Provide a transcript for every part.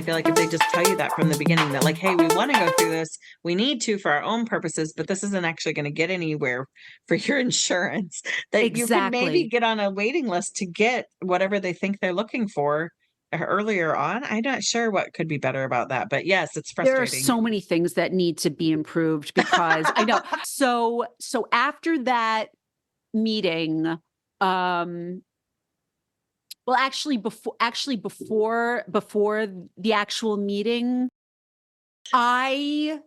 I feel like if they just tell you that from the beginning, that like, hey, we want to go through this, we need to for our own purposes, but this isn't actually going to get anywhere for your insurance, that you can maybe Exactly. get on a waiting list to get whatever they think they're looking for earlier on. I'm not sure what could be better about that, but yes, it's There are frustrating. so many things that need to be improved because I know. So after that meeting, well, before the actual meeting, I,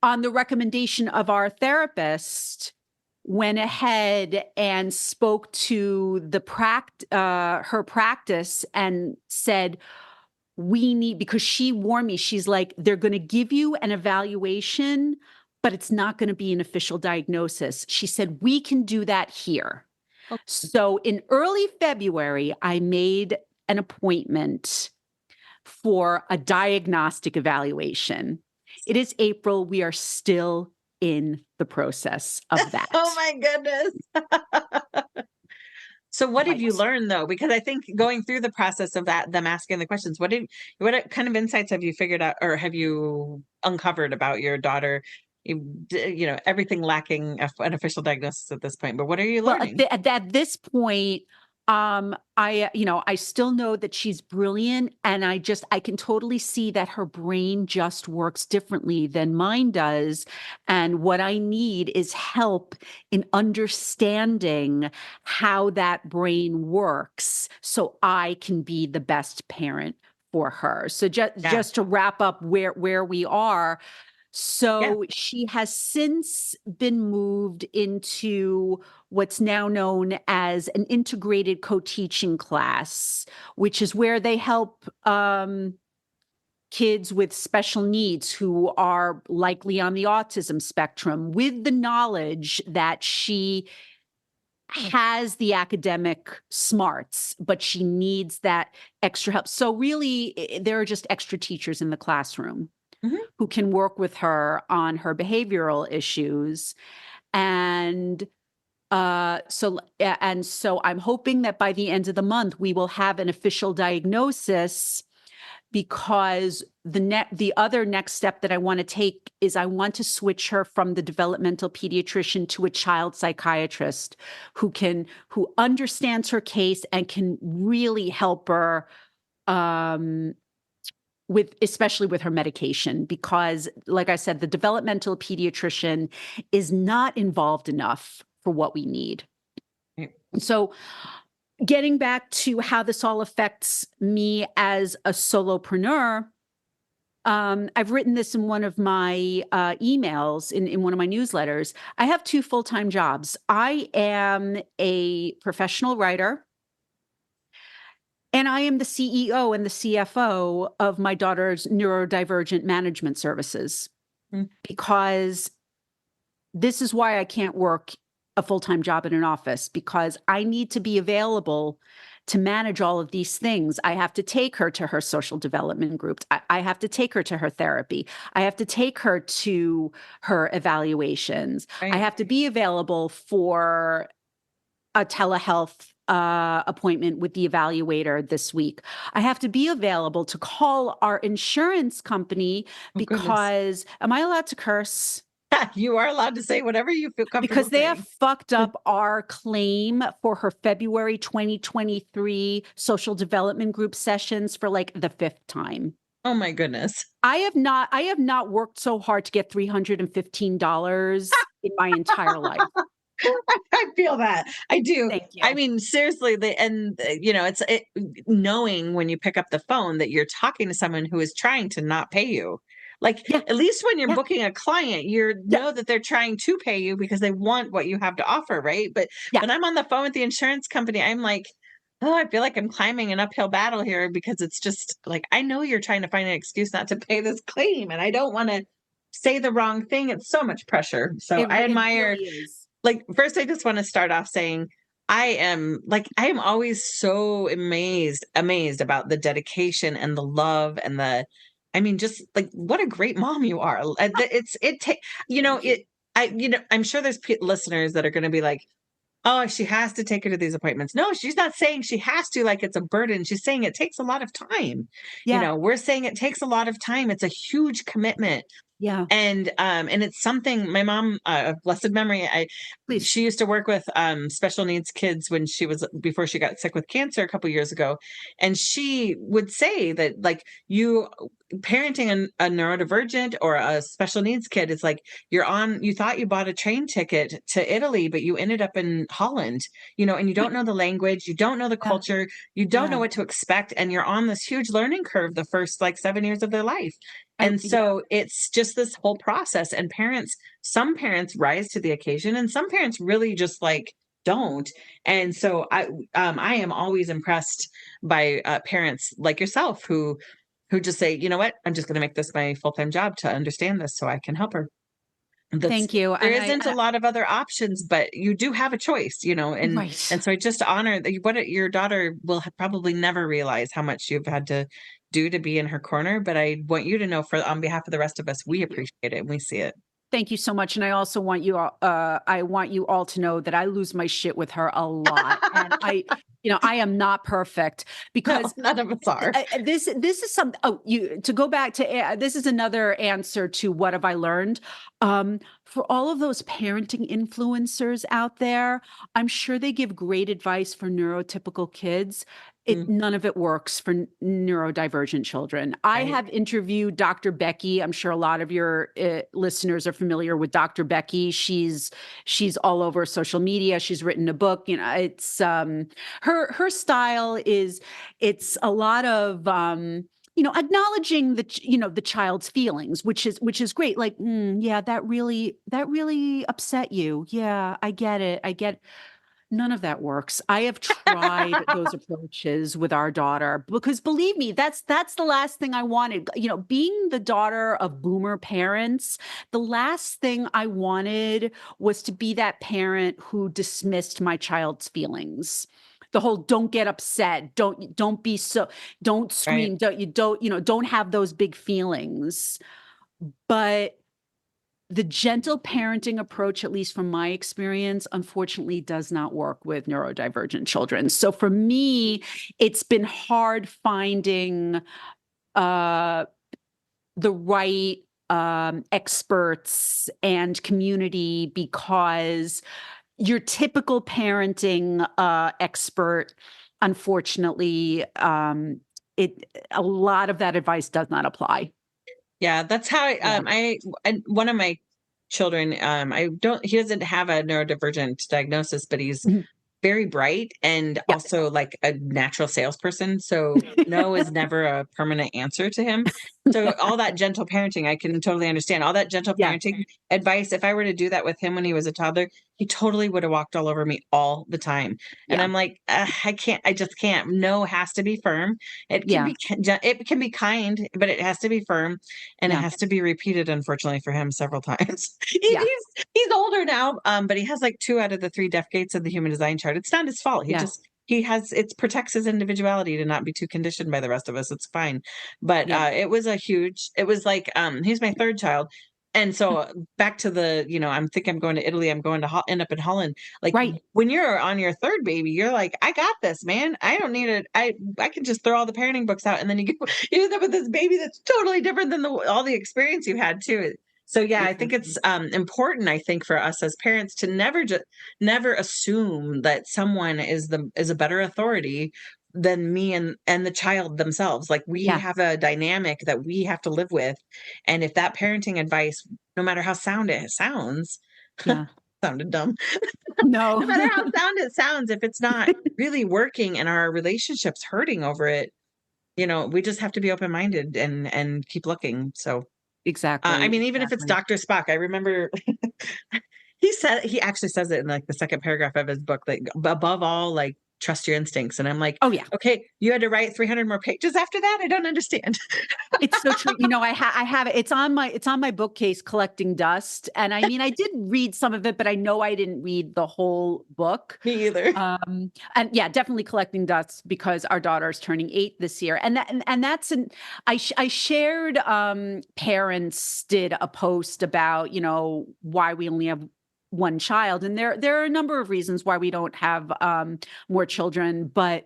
on the recommendation of our therapist, went ahead and spoke to her practice and said, we need, because she warned me, she's like, they're going to give you an evaluation, but it's not going to be an official diagnosis. She said, we can do that here. So in early February, I made an appointment for a diagnostic evaluation. It is April. We are still in the process of Oh that. my goodness. So what have you Right. learned though? Because I think going through the process of that, them asking the questions, what kind of insights have you figured out or have you uncovered about your daughter? Everything lacking an official diagnosis at this point, but what are you Well, learning? at this point, I still know that she's brilliant, and I can totally see that her brain just works differently than mine does. And what I need is help in understanding how that brain works so I can be the best parent for her. So Yeah. just to wrap up where we are, Yeah. so she has since been moved into what's now known as an integrated co-teaching class, which is where they help kids with special needs who are likely on the autism spectrum, with the knowledge that she has the academic smarts, but she needs that extra help. So really, there are just extra teachers in the classroom Mhm. who can work with her on her behavioral issues. And so I'm hoping that by the end of the month, we will have an official diagnosis, because the other next step that I want to take is I want to switch her from the developmental pediatrician to a child psychiatrist who understands her case and can really help her especially with her medication, because like I said, the developmental pediatrician is not involved enough for what we need. Right. So getting back to how this all affects me as a solopreneur, I've written this in one of my emails, in one of my newsletters. I have two full-time jobs. I am a professional writer, and I am the CEO and the CFO of my daughter's Neurodivergent management services, Mm. because this is why I can't work a full-time job in an office, because I need to be available to manage all of these things. I have to take her to her social development groups. I have to take her to her therapy. I have to take her to her evaluations. I Right. have to be available for a telehealth appointment with the evaluator this week. I have to be available to call our insurance company Oh goodness. because, am I allowed to curse? You are allowed to say whatever you feel comfortable Because they have saying. fucked up our claim for her February 2023 social development group sessions for like the fifth time. Oh my goodness. I have not worked so hard to get $315 in my entire life. I feel that. I do. Thank I you. mean, seriously, knowing when you pick up the phone that you're talking to someone who is trying to not pay you. Like, Yeah, at least when you're yeah, booking a client, you yeah, know that they're trying to pay you because they want what you have to offer, right? But yeah. when I'm on the phone with the insurance company, I'm like, oh, I feel like I'm climbing an uphill battle here because it's just like, I know you're trying to find an excuse not to pay this claim, and I don't want to say the wrong thing. It's so much pressure. So I It admire, really is. like, first I just want to start off saying I am always so amazed about the dedication and the love and the, I mean, just like what a great mom you are. It's it take you know Thank you. it I I'm sure there's listeners that are going to be like, Oh, she has to take her to these appointments. No, she's not saying she has to like it's a burden. She's saying it takes a lot of time. Yeah. We're saying it takes a lot of time. It's a huge commitment. Yeah. And it's something my mom, of blessed memory, Please. she used to work with special needs kids when she was before she got sick with cancer a couple years ago, and she would say that like you parenting a neurodivergent or a special needs kid is like you thought you bought a train ticket to Italy, but you ended up in Holland, and you don't know the language, you don't know the Yeah. culture, you don't know Yeah. what to expect, and you're on this huge learning curve the first like 7 years of their life. And Yeah. so it's just this whole process. And some parents rise to the occasion, and some parents really just like don't. And so I am always impressed by parents like yourself who just say, you know what, I'm just going to make this my full time job to understand this so I can help her. That's Thank you. There And isn't a lot of other options, but you do have a choice, and right. and so I just honor that your daughter will probably never realize how much you've had to do to be in her corner, but I want you to know for on behalf of the rest of us, we Thank you. appreciate it and we see it. Thank you so much, and I also want you all, I want you all to know that I lose my shit with her a lot, and I am not perfect No, because none of us are. this is some you to go back to this is another answer to what have I learned. For all of those parenting influencers out there, I'm sure they give great advice for neurotypical kids. Mm, None of it works for neurodivergent children. I right. have interviewed Dr. Becky. I'm sure a lot of your listeners are familiar with Dr. Becky. She's all over social media. She's written a book. It's her style is it's a lot of acknowledging the child's feelings, which is great. Like, yeah, that really upset you. Yeah, I get it. None of that works. I have tried those approaches with our daughter because believe me, that's the last thing I wanted. Being the daughter of boomer parents, the last thing I wanted was to be that parent who dismissed my child's feelings. The whole don't get upset, don't be so, don't Right. scream, don't have those big feelings. But the gentle parenting approach, at least from my experience, unfortunately does not work with neurodivergent children. So for me, it's been hard finding uh, the right experts and community because your typical parenting expert, unfortunately, a lot of that advice does not apply. Yeah, that's how Yeah. and one of my children, he doesn't have a neurodivergent diagnosis, but he's Mhm. very bright and Yeah. also like a natural salesperson. So no is never a permanent answer to him. So all that gentle parenting, I can totally understand. All that gentle Yeah. parenting advice, if I were to do that with him when he was a toddler, he totally would have walked all over me all the time. And Yeah. I'm like, I can't, I just can't. No has to be firm. Yeah. It can be kind, but it has to be firm, and it Yeah. has to be repeated. Unfortunately for him, several times. Yeah. He's older now, but he has like 2 out of the 3 deaf gates of the human design chart. It's not his fault. Yeah. He has it protects his individuality to not be too conditioned by the rest of us. It's fine. But Yeah. it was like he's my 3rd child. And so back to I'm going to Italy, I'm going to end up in Holland. Like Right. when you're on your 3rd baby, you're like, I got this, man. I don't need it. I can just throw all the parenting books out, and then you end up with this baby that's totally different than all the experience you had too. So yeah, I think it's Exactly. important. I think for us as parents to never assume that someone is a better authority than me and the child themselves. Like we Yeah. have a dynamic that we have to live with, and if that parenting advice, no matter how sound it sounds, Yeah. sounded dumb. No. No matter how sound it sounds, if it's not really working and our relationship's hurting over it, we just have to be open minded and keep looking. So I Exactly. mean, even if it's Exactly. Dr. Spock, I remember he actually says it in like the second paragraph of his book, like above all, like trust your instincts. And I'm like, Oh, yeah. okay, you had to write 300 more pages after that. I don't understand. It's so true. I have it. It's on my bookcase collecting dust. And I mean, I did read some of it, but I know I didn't read the whole book. Me either. And yeah, definitely collecting dust because our daughter's turning 8 this year. And that's I shared parents did a post about, why we only have one child. And there are a number of reasons why we don't have more children, but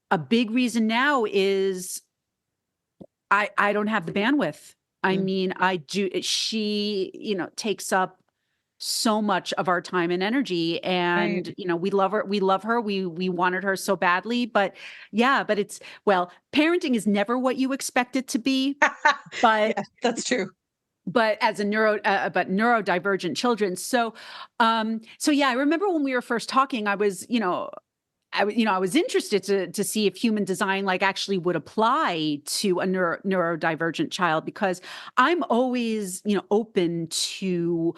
a big reason now is I don't have the bandwidth. I Mm, mean, I do. She, takes up so much of our time and energy, right. and we love her. We love her. We wanted her so badly, but yeah, but parenting is never what you expect it to be. But Yeah, that's true. as a neurodivergent children. So yeah, I remember when we were first talking, I was, I was interested to see if human design like actually would apply to a neurodivergent child, because I'm always, open to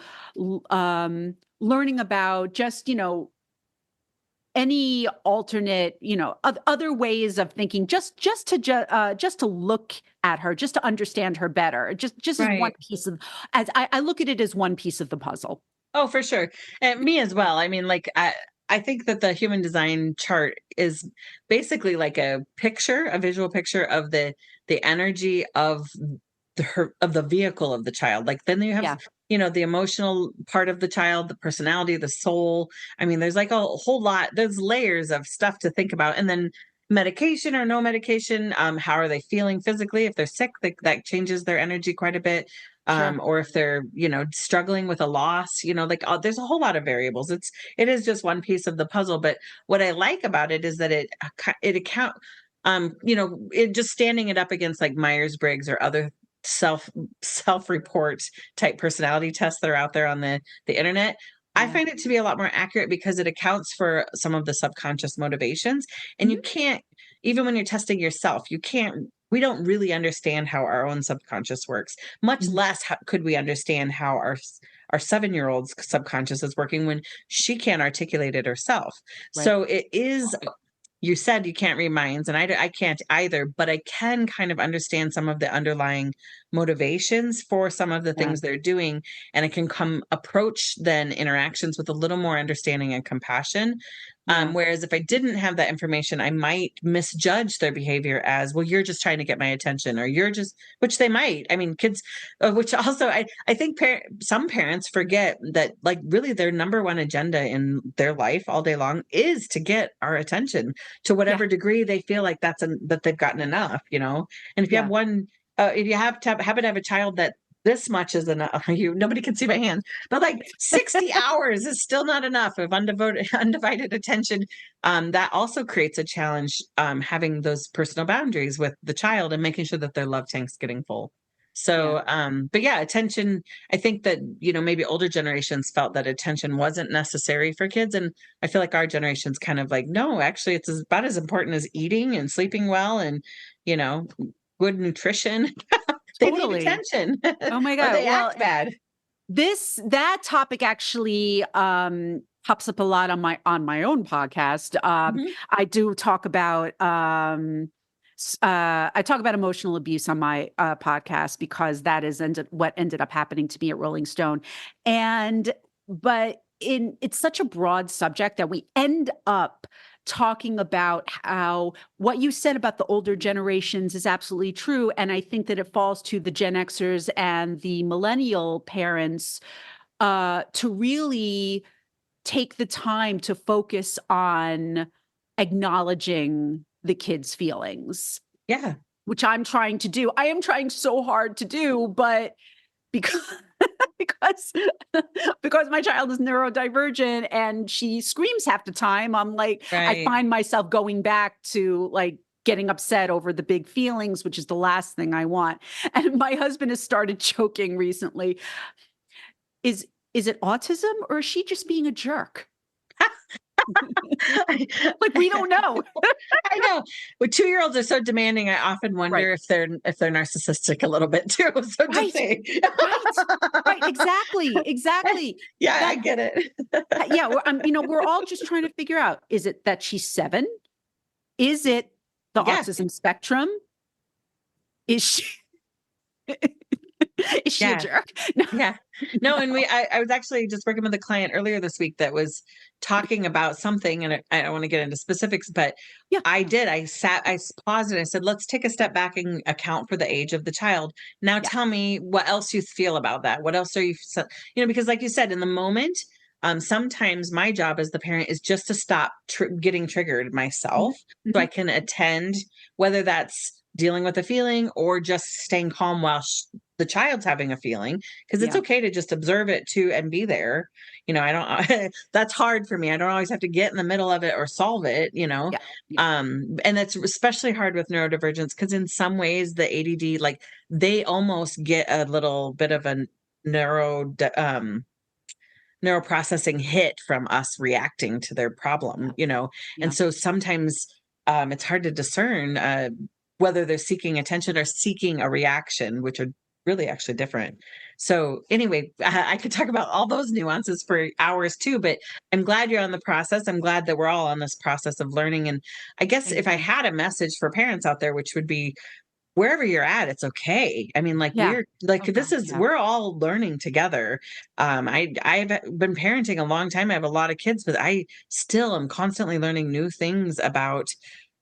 learning about just, any alternate, other ways of thinking, just to look at her, just to understand her better. Just as one Right. piece of, as I look at it as one piece of the puzzle. Oh, for sure. And me as well. I mean, like, I think that the human design chart is basically like a visual picture of the energy of of the vehicle of the child. Like then you have, Yeah, the emotional part of the child, the personality, the soul. I mean, there's like a whole lot, there's layers of stuff to think about. And then medication or no medication, how are they feeling physically? If they're sick, that changes their energy quite a bit. sure. Or if they're struggling with a loss, like there's a whole lot of variables. It is just one piece of the puzzle, but what I like about it is that it account it just standing it up against like Myers-Briggs or other self self-report type personality tests that are out there on the internet. I Yeah. find it to be a lot more accurate because it accounts for some of the subconscious motivations. And you Mhm. can't, even when you're testing yourself, we don't really understand how our own subconscious works, much Mhm. less could we understand how our 7-year-old's subconscious is working when she can't articulate it herself. Right. So it is, you said you can't read minds, and I can't either, but I can kind of understand some of the underlying motivations for some of the Yeah. things they're doing, and I can come approach then interactions with a little more understanding and compassion. Yeah. Whereas if I didn't have that information, I might misjudge their behavior as, well, you're just trying to get my attention, or you're just, which they might. I mean, kids, which also I think some parents forget that like really their number one agenda in their life all day long is to get our attention to Yeah. whatever degree they feel like that they've gotten enough. And if you have Yeah. one, if you happen to have a child that this much is enough, nobody can see my hands, but like 60 hours is still not enough of undivided attention. That also creates a challenge, having those personal boundaries with the child and making sure that their love tank's getting full. Yeah. So, but yeah, attention, I think that, maybe older generations felt that attention wasn't necessary for kids. And I feel like our generation's kind of like, no, actually, it's about as important as eating and sleeping well and, you know, good nutrition. They need Totally. attention Oh my or God. they Well, act bad. that topic actually pops up a lot on my own podcast. Mhm. I do talk about I talk about emotional abuse on my podcast, because that is what ended up happening to me at Rolling Stone. And but it's such a broad subject that we end up talking about how what you said about the older generations is absolutely true. And I think that it falls to the Gen Xers and the millennial parents to really take the time to focus on acknowledging the kids' feelings, Yeah. which I'm trying to do. I am trying so hard to do, but because because because my child is neurodivergent and she screams half the time, I Right. find myself going back to like getting upset over the big feelings, which is the last thing I want. And my husband has started joking recently. Is it autism, or is she just being a jerk? Like, we don't know. I know. When 2-year-olds are so demanding, I often Right. wonder if they're narcissistic a little bit too, so to Right. say. Right. Right. Exactly. Exactly. Yeah, I That get it. yeah, we're all just trying to figure out, is it that she's 7? Is it the Yeah, autism spectrum? Is she is she a yeah. jerk? No. Yeah. No, and I was actually just working with a client earlier this week that was talking about something, and I don't want to get into specifics, but Yeah. I paused and I said, let's take a step back and account for the age of the child. Now Yeah. tell me what else you feel about that. What else are because like you said, in the moment, Sometimes my job as the parent is just to stop getting triggered myself Mhm. so I Mhm. can attend, whether that's dealing with a feeling or just staying calm while the child's having a feeling, because it's Yeah. okay to just observe it too and be there. I don't that's hard for me. I don't always have to get in the middle of it or solve it. Yeah. Yeah. And that's especially hard with neurodivergence because in some ways the ADD, like, they almost get a little bit of a neuro neuroprocessing hit from us reacting to their problem. And Yeah. so sometimes it's hard to discern whether they're seeking attention or seeking a reaction, which are really actually different. So anyway, I could talk about all those nuances for hours too, but I'm glad you're on the process. I'm glad that we're all on this process of learning. And I guess Thank if I you. had a message for parents out there, which would be, wherever you're at, it's okay. I mean, like, Yeah. Oh this God. is Yeah. we're all learning together. I've been parenting a long time. I have a lot of kids, but I still am constantly learning new things about,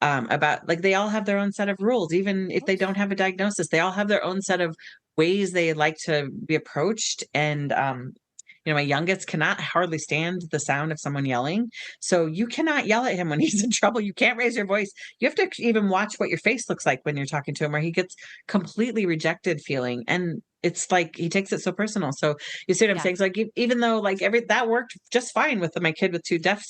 like, they all have their own set of rules. Even if they don't have a diagnosis, they all have their own set of ways they like to be approached. And my youngest cannot hardly stand the sound of someone yelling. So you cannot yell at him when he's in trouble. You can't raise your voice. You have to even watch what your face looks like when you're talking to him, or he gets completely rejected feeling. And it's like he takes it so personal. So you see what I'm Yeah. saying? It's like, even though, like, every that worked just fine with my kid with two deaf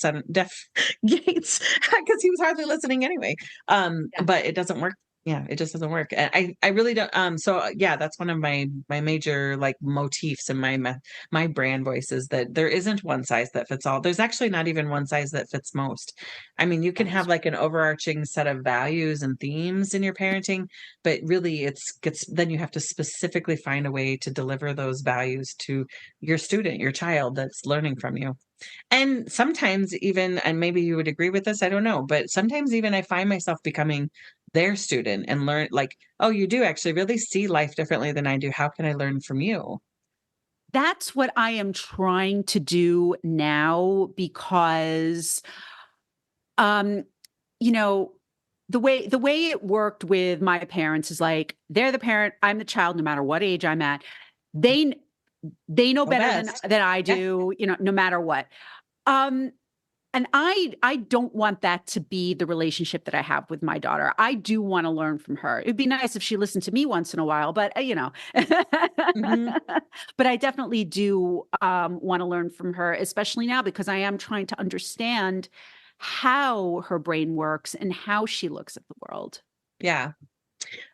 gates because he was hardly listening anyway. Yeah. But it doesn't work. Yeah, it just doesn't work. And I really don't. So yeah, that's one of my major, like, motifs in my brand voice, is that there isn't one size that fits all. There's actually not even one size that fits most. I mean, you can That is have like an overarching set of values and themes in your parenting, but really then you have to specifically find a way to deliver those values to your student, your child that's learning from you. And sometimes even, and maybe you would agree with this, I don't know, but sometimes even I find myself becoming their student and learn, like, oh, you do actually really see life differently than I do. How can I learn from you? That's what I am trying to do now because, um, you know, the way it worked with my parents is like they're the parent, I'm the child, no matter what age I'm at. They kn- they know Oh, better than best. I Yeah. do, no matter what. Um, And I don't want that to be the relationship that I have with my daughter. I do wanna learn from her. It'd be nice if she listened to me once in a while, but, Hmm. But I definitely do, wanna learn from her, especially now because I am trying to understand how her brain works and how she looks at the world. Yeah.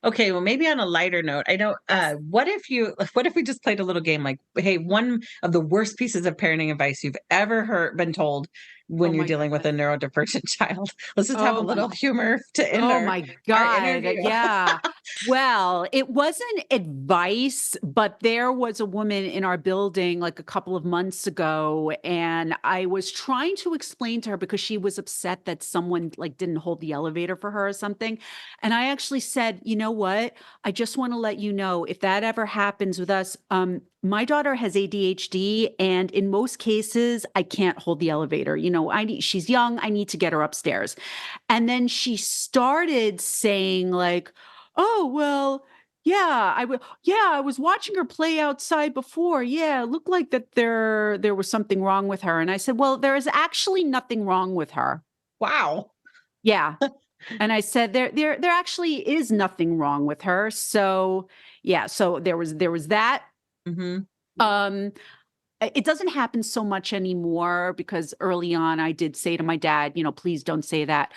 Okay, well, maybe on a lighter note, I know, Yes. what if we just played a little game, like, hey, one of the worst pieces of parenting advice you've ever been told when Oh you're my dealing with god. a neurodivergent child. Let's just have a Oh my little humor to end Oh our my our god, interview. yeah. Well, it wasn't advice, but there was a woman in our building like a couple of months ago, and I was trying to explain to her because she was upset that someone like didn't hold the elevator for her or something. And I actually said, "You know what? I just want to let you know if that ever happens with us, my daughter has ADHD, and in most cases, I can't hold the elevator. She's young, I need to get her upstairs." And then she started saying like, "Oh, well, yeah, I was watching her play outside before. Yeah, it looked like that there was something wrong with her." And I said, "Well, there is actually nothing wrong with her." Wow. Yeah. And I said, "There actually is nothing wrong with her." So, yeah, so there was that. Hmm. Um it doesn't happen so much anymore because early on I did say to my dad, "Please don't say that."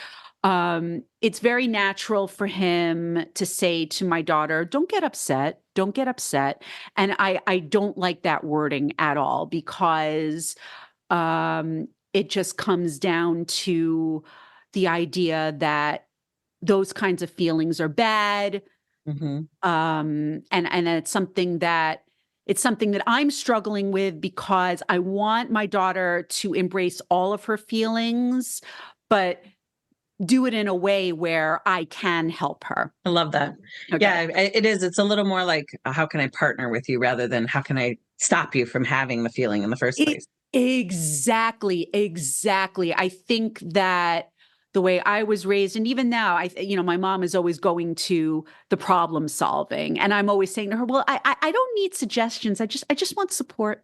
It's very natural for him to say to my daughter, "Don't get upset. Don't get upset." And I don't like that wording at all because it just comes down to the idea that those kinds of feelings are bad. Hmm. And it's something that I'm struggling with because I want my daughter to embrace all of her feelings, but do it in a way where I can help her. I love that. Yeah, Okay. it is. It's a little more like, how can I partner with you rather than how can I stop you from having the feeling in the first E place? exactly, exactly. I think that the way I was raised, and even now, my mom is always going to the problem solving, and I'm always saying to her, "Well, I don't need suggestions. I just want support."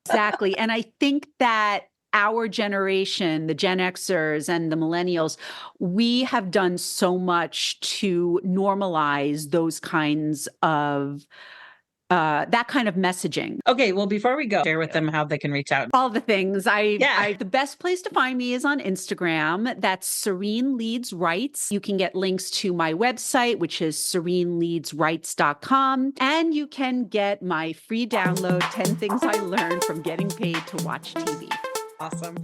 Exactly. And I think that our generation, the Gen Xers and the millennials, we have done so much to normalize those kinds of that kind of messaging. Okay, well, before we go, share with them how they can reach out. All the things. Yeah. The best place to find me is on Instagram. That's Serene Leads Rights. You can get links to my website, which is sereneleadsrights.com. And you can get my free download, 10 Things I Learned from Getting Paid to Watch TV. Awesome.